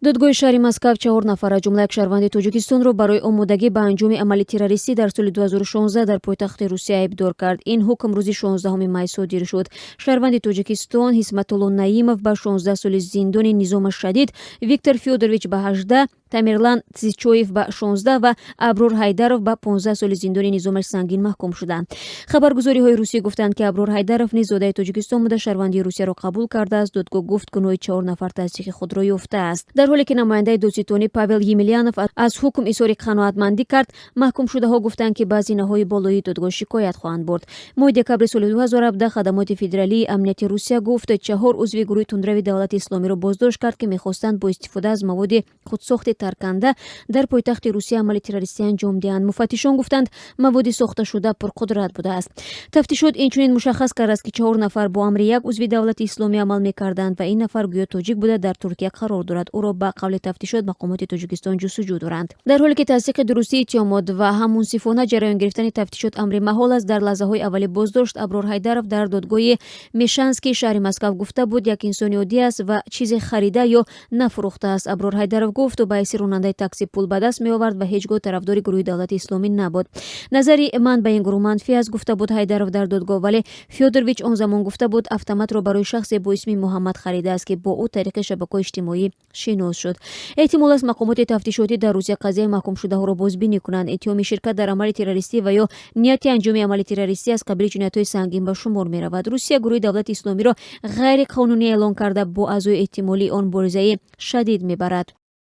додгоҳи шаҳри Москав 4 нафар аз ҷумла як шаҳрванди Тоҷикистонро барои омодагӣ ба анҷоми амали террористӣ дар соли 2016 дар пойтахти Русия айбдор кард. Ин ҳукм рӯзи 16 май содир шуд. шаҳрванди Тоҷикистон Ҳисматулло Наимов ба 16 соли зиндони низома шадид, Виктор Фёдорович ба 18, Тамерлан Цзичоев ба 16 ва Аброр Ҳайдаров ба 15 соли зиндони низомаш сангин маҳкум шуданд. Хабаргузориҳои Русия гуфтанд ки Аброр Ҳайдаров низ зодаи Тоҷикистон буда шаҳрвандии Русияро қабул кардааст. Додгоҳ гуфт гуноҳи 4 нафар тасдиқи худро ёфтааст. Дар ҳоле ки намояндаи додситонӣ Павел Емельянов аз ҳукм изҳори қаноатмандӣ кард, маҳкумшудаҳо гуфтанд ки ба зинаҳои болоии додгоҳ шикоят хоҳанд бурд. Моҳи декабри соли 2017 хадамоти федералии амнияти Русия гуфт 4 узви гурӯҳи тундрави Давлати Исломиро боздошт кард, ки мехостанд бо истифода аз маводи худсохти тарканда дар пойтахти Русия амали террористӣ анҷом диҳанд. Муфаттишон гуфтанд маводи сохташуда пурқудрат будааст. Тафтишот инчунин мушаххас кардааст, ки 4 нафар бо амри як узви Давлати Исломӣ амал мекарданд ва ин нафар гӯё тоҷик буда дар Туркия қарор дорад. Ӯро ба қавли тафтишот мақомоти Тоҷикистон ҷустуҷӯ доранд. Дар ҳоле ки тасдиқи дурустии иттиҳомот ва ҳаммунсифона ҷараён гирифтани тафтишот амри маҳол аст, дар лаҳзаҳои аввали боздошт Аброр Ҳайдаров дар додгоҳи Мешанскии шаҳри Москав гуфта буд, як инсони оддӣ аст ва чизе харида ё нафурӯхтааст. Аброр Ҳайдаров гуфт ба ҳайси ронандаи такси пул ба даст меовард ва ҳеҷ гоҳ тарафдори гурӯҳи Давлати Исломӣ набуд. Назари ман ба ин гурӯҳ манфӣ аст, гуфта буд Ҳайдаров дар додгоҳ, вале Фёдорович он замон гуфта буд автоматро барои шахсе бо исми Муҳаммад харидааст, ки бо ӯ тариқи шабакаҳои иҷтимоӣ шинос шуд. эҳтимол аст мақомоти тафтишотӣ дар Русия қазияи маҳкумшудаҳоро бозбинӣ кунанд. иттиҳоми ширкат дар амали террористӣ ва ё нияти анҷоми амали террористӣ аз қабили ҷиноятҳои сангин ба шумор меравад. Русия гурӯҳи Давлати Исломиро ғайриқонунӣ эълон карда бо аъзои эҳтимолии он боризаи шадид мебарад.